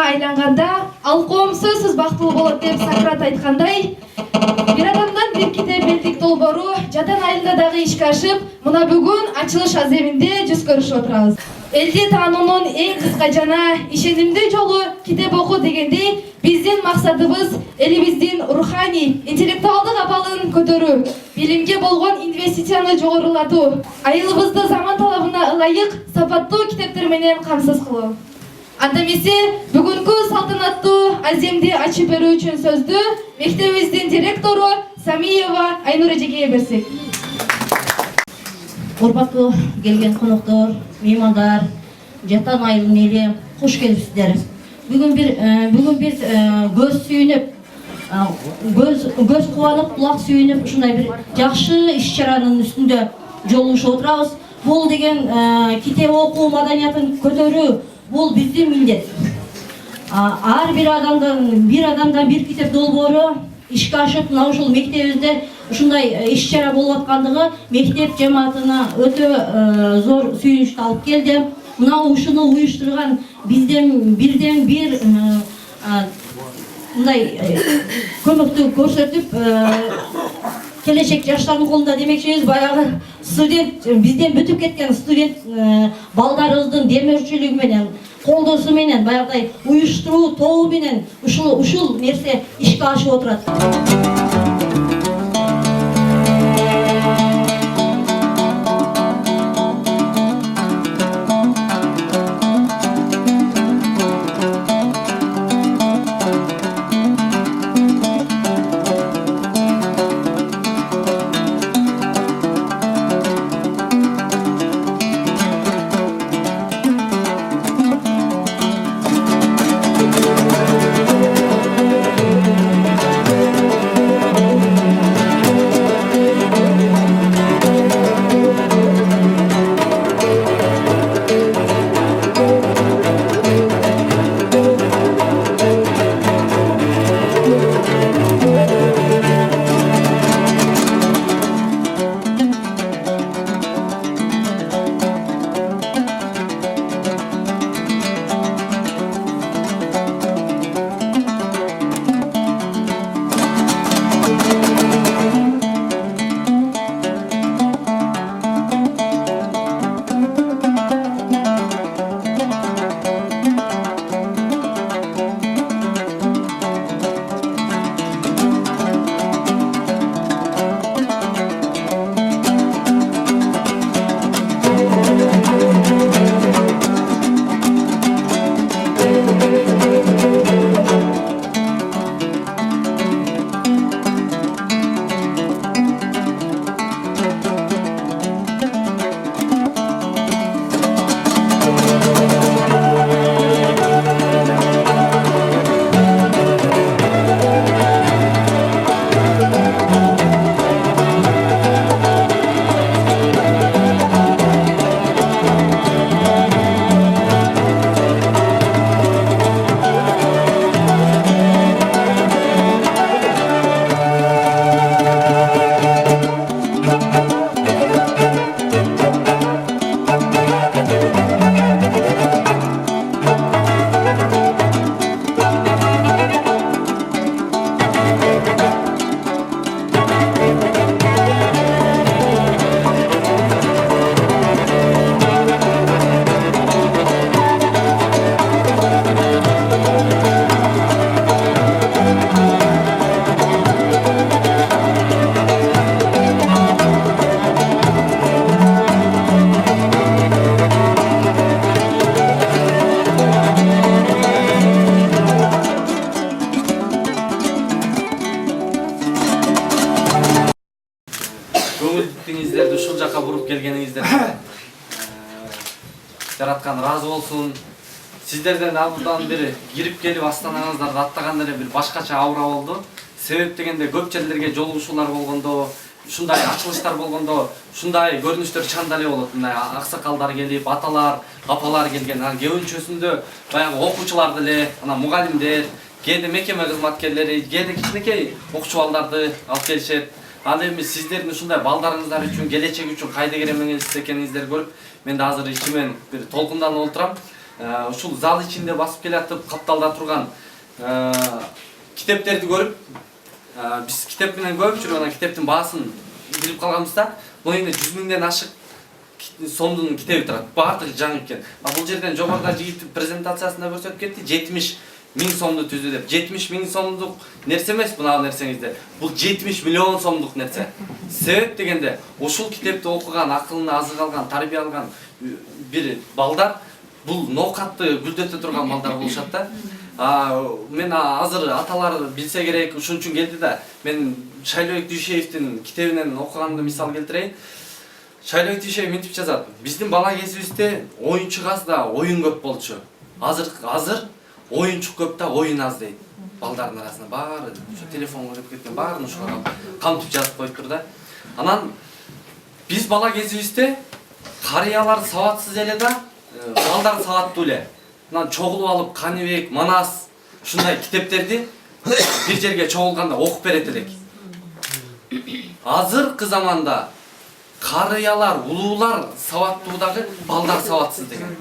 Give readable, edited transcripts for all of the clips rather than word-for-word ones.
айланганда ал коом сөзсүз бактылуу болот деп Сократ айткандай, бир адамдан бир китеп элдик долбоору жадан айылда дагы ишке ашып, мына бүгүн ачылыш аземинде жүз көрүшүп отурабыз. Элди таануунун эң кыска жана ишенимдүү жолу китеп окуу дегендей, биздин максатыбыз элибиздин руханий, интеллектуалдык абалын көтөрүү, билимге болгон инвестицияны жогорулатуу, айылыбызды заман талабына ылайык сапаттуу китептер менен камсыз кылуу. Анда эмесе бүгүнкү салтанаттуу аземди ачып берүү үчүн сөздү мектебибиздин директору Самиева Айнур эжеге берсек. Урматтуу келген коноктор, меймандар, жатан айылдын эли, кош келипсиздер. Бүгүн биз көз сүйүнүп, көз кубанып, кулак сүйүнүп, ушундай бир жакшы иш-чаранын үстүндө жолугушуп отурабыз. Бул деген китеп окуу маданиятын көтөрүү, бул биздин милдет. Ар бир адамдан бир китеп долбоору ишке ашып, мына ушул мектебибизде ушундай иш-чара болуп аткандыгы мектеп жамаатына өтө зор сүйүнүчтү алып келди. Мына ушуну уюштурган бизден бирден бир мындай көмөктү көрсөтүп келечек жаштардын колунда демекчибиз, баягы студент, бизден бүтүп кеткен студент балдарыбыздын демөөрчүлүгү менен, колдоосу менен, баягыдай уюштуруу тобу менен ушул нерсе ишке ашып отурат. жараткан ыраазы болсун. Сиздерден абдан бери кирип келип астанаңыздарды аттаганда эле бир башкача аура болду. Себеп дегенде көп жерлерге жолугушуулар болгондо, ушундай ачылыштар болгондо, ушундай көрүнүштөр чанда эле болот. Мындай аксакалдар келип, аталар, апалар келген. Анан көбүнчөсүндө баягы окуучулар деле, анан мугалимдер, кээде мекеме кызматкерлери, кээде кичинекей окуучу балдарды алып келишет. Ал эми сиздердин ушундай балдарыңыздар үчүн, келечек үчүн кайда керемеңиз экениңиздерди көрүп, мен да азыр ичимен бир толкунданып отурам. Ушул зал ичинде басып келатып, капталда турган китептерди көрүп, биз китеп менен көп жүрүп, анан китептин баасын билип калганбызда, бул эми 100 миңден ашык сомдун китеби турат. Баардыгы жаңы экен. Бул жерден жогоруда жигит презентациясында көрсөтүп кетти, 70 миң сомду түздү деп. 70 миң сомдук нерсе эмес мына нерсеңизде. Бул 70 миллион сомдук нерсе. Себеп дегенде, ушул китепти окуган, акылына азык алган, тарбия алган бир балдар бул ноокатты гүлдөтө турган балдар болушат да. Мен азыр аталар билсе керек, ушун үчүн келди да. Мен Шайлообек Дүйшеевдин китебинен окуганды мисал келтирейин. Шайлообек Дүйшеев мынтип жазат: биздин бала кезибизде оюнчук аз да оюн көп болчу. Азыр оюнчук көп да оюн аз дейт. Балдардын арасында баары ушу телефонго кирип кеткен баарын ушуга камтып жазып коюптур да. Анан биз бала кезибизде карыялар сабатсыз эле да, балдар сабаттуу эле. Анан чогулуп алып Каныбек, Манас ушундай китептерди бир жерге чогулганда окуп берет элек. Азыркы заманда карыялар, улуулар сабаттуу дагы, балдар сабатсыз деген.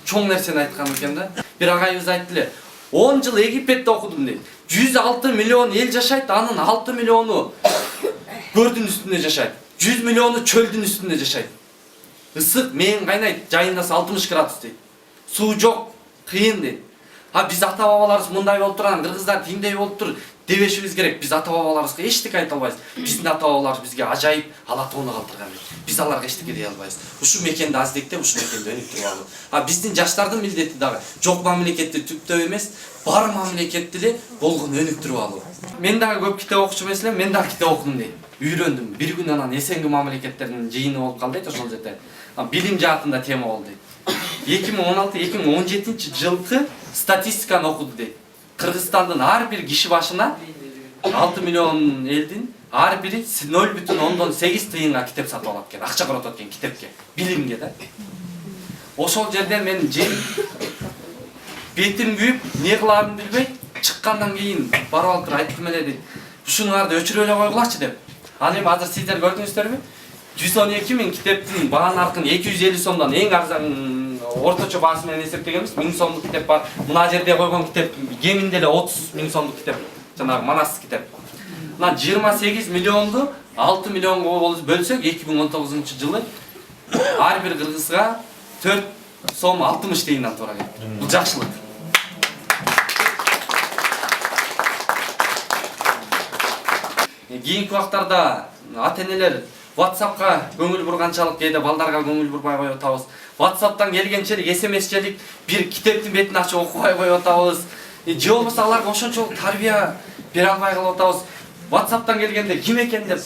Чоң нерсени айткан экен да. Бир агайыбыз айтты эле, 10 жыл Египетте окудум дейт. 106 миллион эл жашайт, анын 6 миллиону көрдүн үстүндө жашайт. 100 миллиону чөлдүн үстүндө жашайт. Ысык мээң кайнайт, жайындасы 60 градус дейт. Суу жок, кыйын дейт. Биз ата бабаларыбыз мындай болуп турган, кыргыздар тиңдей болуп тур дебешибиз керек. Биз ата бабаларыбызга эчтеке айта албайбыз. Биздин ата бабаларыбыз бизге ажайып алатоону калтырган. Биз аларга эчтеке дей албайбыз. Ушу мекенди аздектеп, ушу мекенди өнүктүрүп алуу. Биздин жаштардын милдети дагы жок мамлекетти түптөө эмес, бар мамлекетти эле болгон өнүктүрүп алуу. Мен дагы көп китеп окучу эмес элем, мен дагы китеп окудум дейт. Үйрөндүм. Бир күн анан эсенги мамлекеттердин жыйыны болуп калды дейт ошол жерде. Билим жаатында тема болду дейт. 2016-2017 жылкы статистиканы окуду дейт. Кыргызстандын ар бир киши башына 6 миллион элдин ар бири 0,8 тыйынга китеп сатып алат экен, акча коротот экен китепке, билимге да. Ошол жерден мен бетим күйүп, не кыларын билбей, чыккандан кийин барып алып туруп айттым эле дейт. Ушуңарды өчүрүп эле койгулачы деп. Ал эми азыр сиздер көрдүңүздөрбү? 112 миң китептин баа наркын 250 сомдон эң арзан орточо баасы менен эсептегенбиз. 1000 сомдук китеп бар. Мына жерде койгон китеп кеминде эле 30 миң сомдук китеп. Жанагы Манас китеп. Мына 28 миллионду 6 миллионго бөлсөк 2019 жылы ар бир кыргызга 4 сом 60 тыйындан туура келет. Бул жакшылык. Кийинки убактарда ата-энелер WhatsApp'ка көңүл бурганчалык кээде балдарга көңүл бурбай коюп атабыз. WhatsApp'тан келгенчелик, SMS-челик бир китептин бетин ачып окубай коюп атабыз. Же болбосо аларга ошончолук тарбия бере албай калып атабыз. WhatsApp'тан келгенде ким экен деп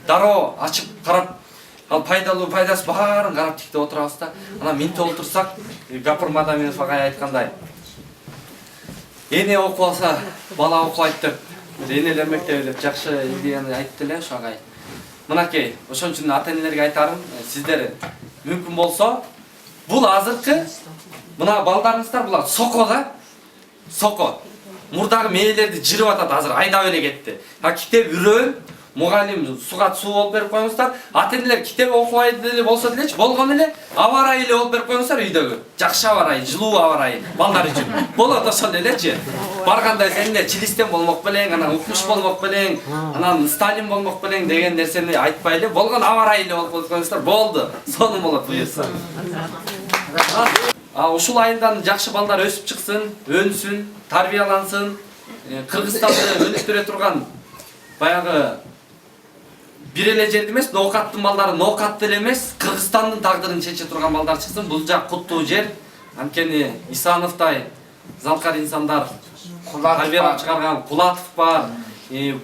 дароо ачып карап, ал пайдалуу пайдасы баарын карап тиктеп отурабыз да. Анан минтип отурсак, Гапур Мадаминов агай айткандай, эне окуп алса бала окуйт деп, энелер мектеби деп жакшы идеяны айтты эле ошо агай. Мынакей, ошон үчүн ата-энелерге айтарым, сиздер мүмкүн болсо, бул азыркы мына балдарыңыздар булар соко да. Соко. Мурдагы мээлерди жырып атат, азыр айдап эле кетти. Китеп үрөөн, мугалим суга суу болуп берип коюңуздар. Ата-энелер китеп окубай деле болсо делечи, болгон эле аба ырайы эле болуп берип коюңуздар үйдөгү. Жакшы аба ырайы, жылуу аба ырайы балдар үчүн. Болот ошол элечи. Барганда сен эле Чилистен болмок белең, анан Укмуш болмок белең, анан Сталин болмок белең деген нерсени айтпай эле, болгон аба ырайы эле болуп коюңуздар. Болду. Сонун болот буюрса. Ушул айылдан жакшы балдар өсүп чыксын, өнсүн, тарбиялансын, Кыргызстанды өнүктүрө турган баягы бир эле жерде эмес, ноокаттын балдары ноокатты эле эмес, Кыргызстандын тагдырын чече турган балдар чыксын. Бул жак куттуу жер. Анткени Исановдай залкар инсандар тарбиялап чыгарган, Кулатов бар,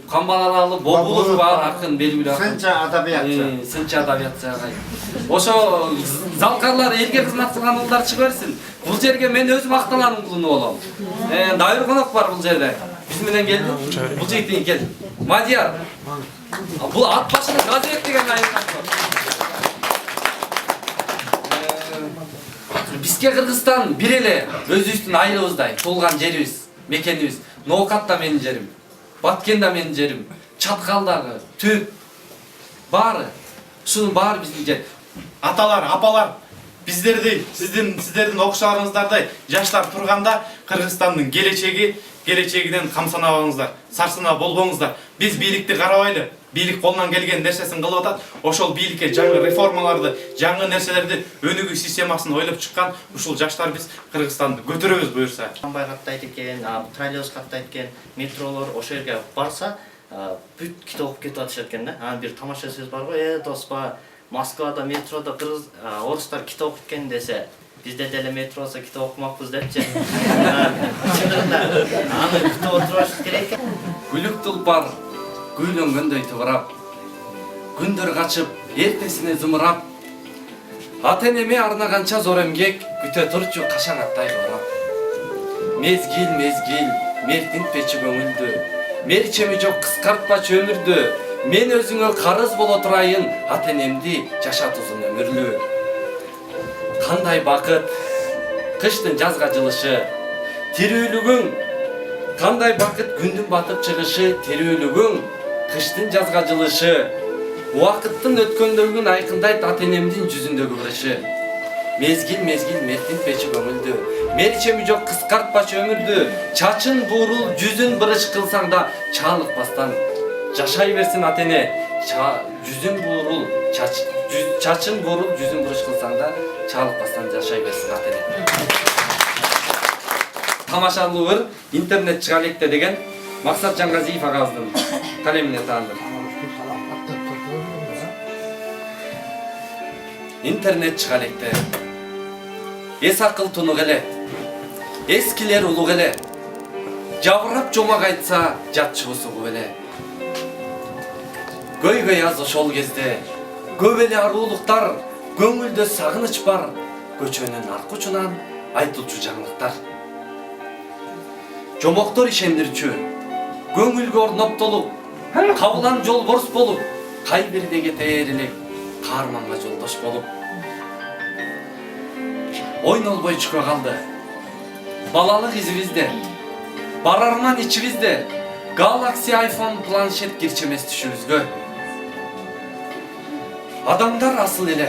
Камбалалы Бобулов бар, акын белгилүү акын. Сынча адабиятчы. Сынча адабиятчы агай. Ошо залкарлар элге кызмат кылган уулдар чыга берсин. Бул жерге мен өзүм акталанып кылынып болом. Дайыр конок бар бул жерде. Биз менен келди. Бул жигиттин кел. Мадияр. Бул ат башына газет деген айылдан. Бизге Кыргызстан бир эле өзүбүздүн айылыбыздай, туулган жерибиз, мекенибиз. Ноокат да менин жерим. Баткен да менин жерим. Чаткалдагы, Түп баары. Ушунун баары биздин жер. Аталар, апалар, биздерди, сиздердин окшоларыңыздардай жаштар турганда Кыргызстандын келечегинен камсанабаңыздар, сарсына болбоңуздар. Биз бийликти карабайлы, бийлик колунан келген нерсесин кылып атат. Ошол бийликке жаңы реформаларды, жаңы нерселерди, өнүгүү системасын ойлоп чыккан ушул жаштар биз Кыргызстанды көтөрөбүз буюрса. Трамвай каттайт экен, троллейбус каттайт экен, метролор ошол жерге барса, бүт китеп окуп кетип атышат экен да. Анан бир тамаша сөз бар го, доспа, Москвада метрода кыргыз орустар китеп окуйт экен десе, бизде деле метро болсо китеп окумакпыз депчи. Чындыгында аны күтүп отурбаш керек экен. Гүлүк тулпар гүйлөнгөндөй тыбырап, күндөр качып, эртесине зымырап, ата энеме арнаганча зор эмгек күтө турчу кашаҥаттай курап. Мезгил, мертинтпечи көңүлдү, мерчеми жок кыскартпачы өмүрдү. Мен өзүңө карыз боло турайын, ата энемди жашат узун өмүрлүү. Кандай бакыт, кыштын жазга жылышы, тирүүлүгүң. Кандай бакыт күндүн батып чыгышы, тирүүлүгүң, кыштын жазга жылышы. Убакыттын өткөндөгүн айкындайт ата энемдин жүзүндөгү кырышы. Мезгил, мертинтпечи көңүлдү, мерчеми жок кыскартпачы өмүрдү. Чачын буурул, жүзүн бырыш кылсаң да чаалыкпастан жашай берсин ата эне. Жүзүн буурул, чачын буурул, жүзүн бырыш кылсаң да чаалыкпастан жашай берсин ата эне. Тамашалуу ыр интернет чыга электе деген Максат Жаңгазиев агабыздын калемине таандым. Интернет чыга электе. Эс акыл тунук эле. Эскилер улуг эле. Жабырап жомак айтса, жатчыбысы угуп эле. Көйгөй аз ошол кезде, көп эле аруулуктар, көңүлдө сагыныч бар, көчөнүн аркы учунан айтылчу жаңылыктар. Жомоктор ишендирчү, көңүлгө орноптолуп, кабылан жолборс болуп, кай бирде кетер элек, каарманга жолдош болуп. Ойнолбой чүкө калды, балалык изибизде, барарман ичибизде, Galaxy iPhone планшет кирчемес түшүбүзгө. Адамдар асыл эле,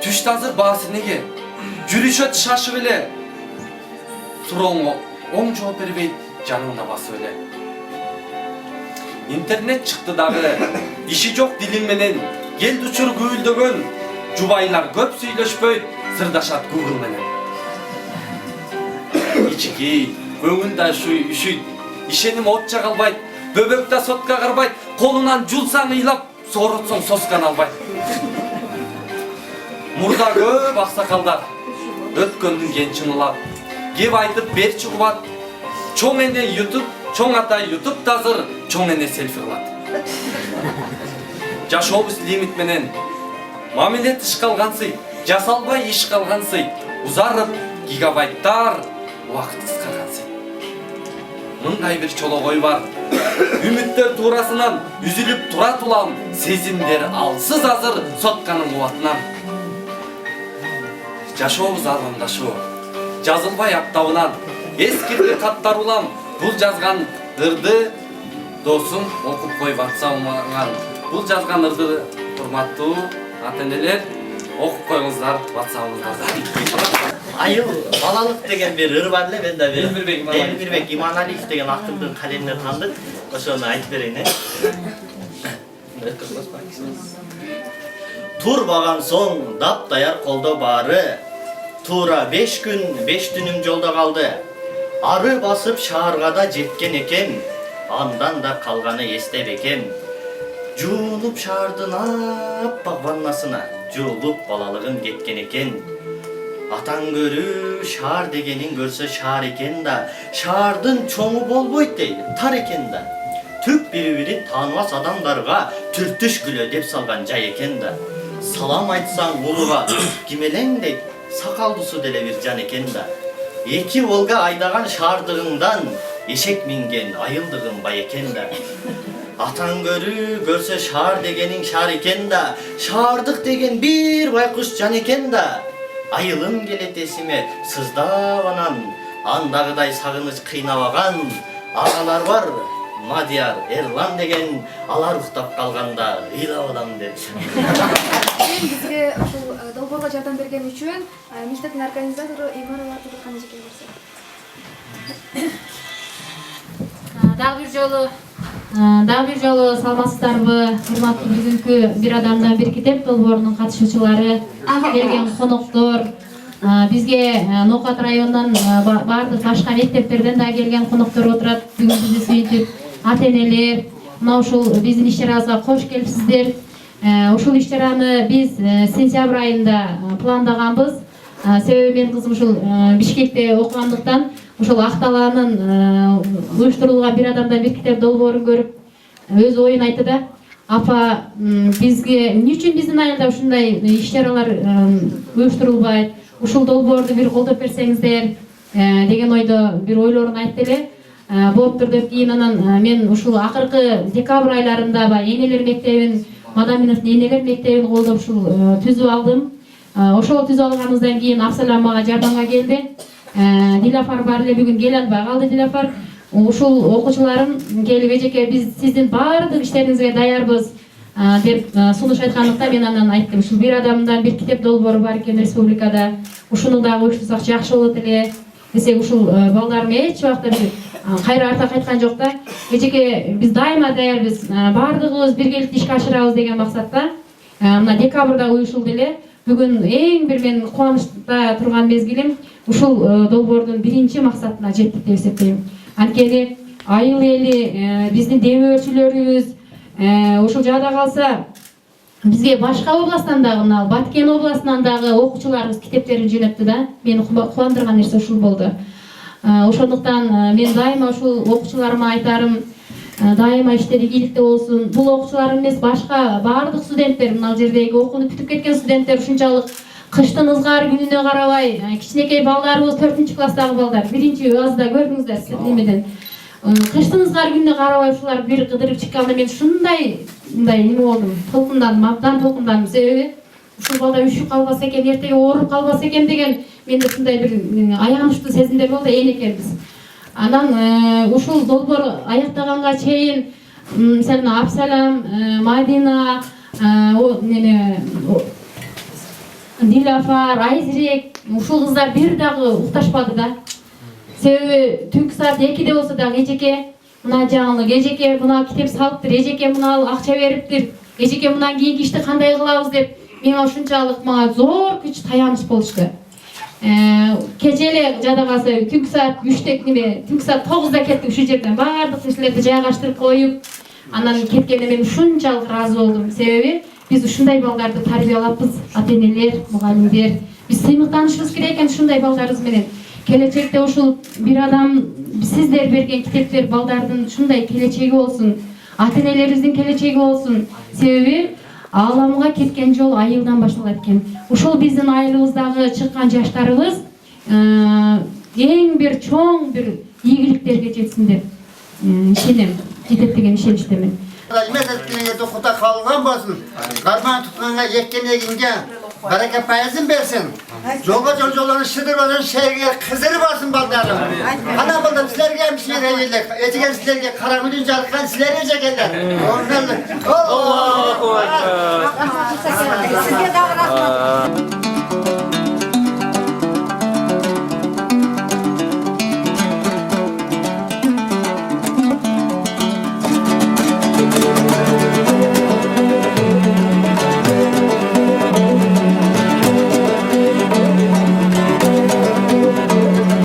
түштө азыр баасы неге, жүрүшөт шашып эле, сурооңо оң жооп бербейт, жаныңда басып эле. Интернет чыкты дагы, иши жок дилиң менен, келди учур күбүлдөгөн, жубайлар көп сүйлөшпөйт, сырдашат Google менен. Ичики, көңүл да üşүйт, ишеним от жагалбайт, бөбөк да сотка карбайт, колунан жулсаң ыйлап, сооротсоң соскан албайт. Мурда көп аксакалдар, өткөндүн кенчин улап, кеп айтып берчи кубат, чоң эне YouTube, чоң ата YouTube тазыр, чоң эне селфи кылат. Жашообуз лимит менен, мамиле тыш калгансый, жасалбай иш калгансый, узарып гигабайттар, убакыт кыскаргансый. Мындай бир чологой бар, үмүттөр туурасынан үзүлүп турат улам, сезимдер алсыз азыр сотканын кубатынан. Жашообуз алымдашуу, жазылбай аттабынан, эскирди каттар улам, бул жазган ырды досум окуп коюп атса умаган. Бул жазган ырды урматтуу ата энелер окуп коюңуздар WhatsApp-ыңыздардан. Айыл балалык деген бир ыр бар эле, мен да бир Элмирбек Иманалиев деген актырдын калемине таандык. Ошону айтып берейин. Турбаган соң дап даяр колдо баары, туура 5 күн 5 түнүм жолдо калды. Ары басып шаарга да жеткен экен, андан да калганы эсте бекем. Жуунуп шаардын аппак ваннасына, жуулуп балалыгым кеткен экен. Атаң көрүү шаар дегенин көрсө шаар экен да, шаардын чоңу болбойт дейт, тар экен да. түк бири-бирин тааныбас адамдарга түртүш күлө деп салган жай экен да. Салам айтсаң улуга кимелеңдей сакалдуусу деле бир жан экен да. Эки Волга айдаган шаардыгыңдан эшек минген айылдыгың бай экен да. Атаң көрсө шаар дегениң шаар экен да. Шаардык деген бир байкуш жан экен да. Айылым келет эсиме сыздап анан, андагыдай сагыныч кыйнабаган агалар бар. Мадияр, Эрлан деген алар уктап калганда ыйлабадам деп. Бизге ушул долбоорго жардам берген үчүн мектептин организатору Эймар Алтыбеков эжеке көрсө. Дагы бир жолу саламатсыздарбы, урматтуу бүгүнкү бир адамдан бир китеп долбоорунун катышуучулары, келген коноктор, бизге Ноокат районунан баардык башка мектептерден да келген коноктор отурат. Бүгүн бизди сүйүтүп, ата-энелер, мына ушул биздин иш-чарабызга кош келипсиздер. Ушул иш-чараны биз сентябрь айында пландаганбыз. Себеби менин кызым ушул Бишкекте окугандыктан ушул Акталаанын уюштурулган бир адамдан бир китеп долбоорун көрүп өз оюн айтты да. Апа, бизге эмне үчүн биздин айылда ушундай иш-чаралар уюштурулбайт? Ушул долбоорду бир колдоп берсеңиздер деген ойдо бир ойлорун айтты эле. Болуптур деп кийин анан мен ушул акыркы декабрь айларында энелер мектебин, Мадаминовдун энелер мектебин колдоп ушул түзүп алдым. Ошол түзүп алганыбыздан кийин Абсалам мага жардамга келди. Дилафар бар эле, бүгүн келе албай калды Дилафар. Ушул окуучуларым келип эжеке биз сиздин баардык иштериңизге даярбыз деп сунуш айткандыктан мен анан айттым, ушул бир адамдан бир китеп долбоору бар экен республикада. Ушуну дагы уюштурсак жакшы болот эле. Десек ушул балдарым эч убакта бир кайра арта кайткан жок да. Эжеке биз дайыма даярбыз, баардыгыбыз биргеликте ишке ашырабыз деген максатта. Мына декабрда уюшулду эле. Бүгүн эң бир мен кубанычта турган мезгилим ушул долбоордун биринчи максатына жеттик деп эсептейм. Анткени айыл эли, биздин демөөрчүлөрүбүз ушул жада калса бизге башка областтан дагы, мына Баткен областынан дагы окуучуларыбыз китептерин жөнөттү да. Мени кубандырган нерсе ушул болду. Ошондуктан мен дайыма ушул окуучуларыма айтарым, дайыма иштери ийгиликте болсун. Бул окуучулар эмес, башка баардык студенттер, мына жердеги окууну бүтүп кеткен студенттер ушунчалык кыштын ызгар күнүнө карабай, кичинекей балдарыбыз 4-класстагы балдар, биринчи азда көрдүңүздөр сиз немеден. Кыштын ызгар күнүнө карабай ушулар бир кыдырып чыкканда мен ушундай неме болдум, толкундандым, абдан толкундандым. Себеби ушул балдар үшүп калбаса экен, эртеге ооруп калбаса экен деген менде ушундай бир аянычтуу сезимдер болду, экенбиз. Анан ушул долбоор аяктаганга чейин мисалын Абсалам, Мадина, Дилафар, Айзирек, ушул кыздар бир дагы укташпады да. Себеби түнкү саат 2-де болсо дагы эжеке мына жаңылык, эжеке мына китеп салыптыр, эжеке мына акча бериптир, эжеке мындан кийинки ишти кандай кылабыз деп мен ушунчалык мага зор күч таяныч болушту. Кече эле жада калса түнкү саат 3-те түнкү саат 9-да кеттик ушул жерден, баардык нерселерди жайгаштырып коюп, анан кеткенде мен ушунчалык ыраазы болдум. Себеби биз ушундай балдарды тарбиялаппыз, ата-энелер, мугалимдер. Биз сыймыктанышыбыз керек экен ушундай балдарыбыз менен. Келечекте ушул бир адам сиздер берген китептер балдардын ушундай келечеги болсун, ата-энелерибиздин келечеги болсун. Себеби ааламга кеткен жол айылдан башталат экен. Ушул биздин айылыбыздагы чыккан жаштарыбыз эң бир чоң бир ийгиликтерге жетсин деп ишенем, жетет деген ишеничтемин. Meselesine dokuta kalgan basın. Karman tutmana yekken egince bereket payızın versin. Yolga yolcuların şıdırmadan şehirge kızırı basın baldarım. Ana balda sizler gelmiş yere yerler. Etiken sizlerge karamülün carkan sizlere cekeller. Allahu Ekber. Sizge daha rahmet.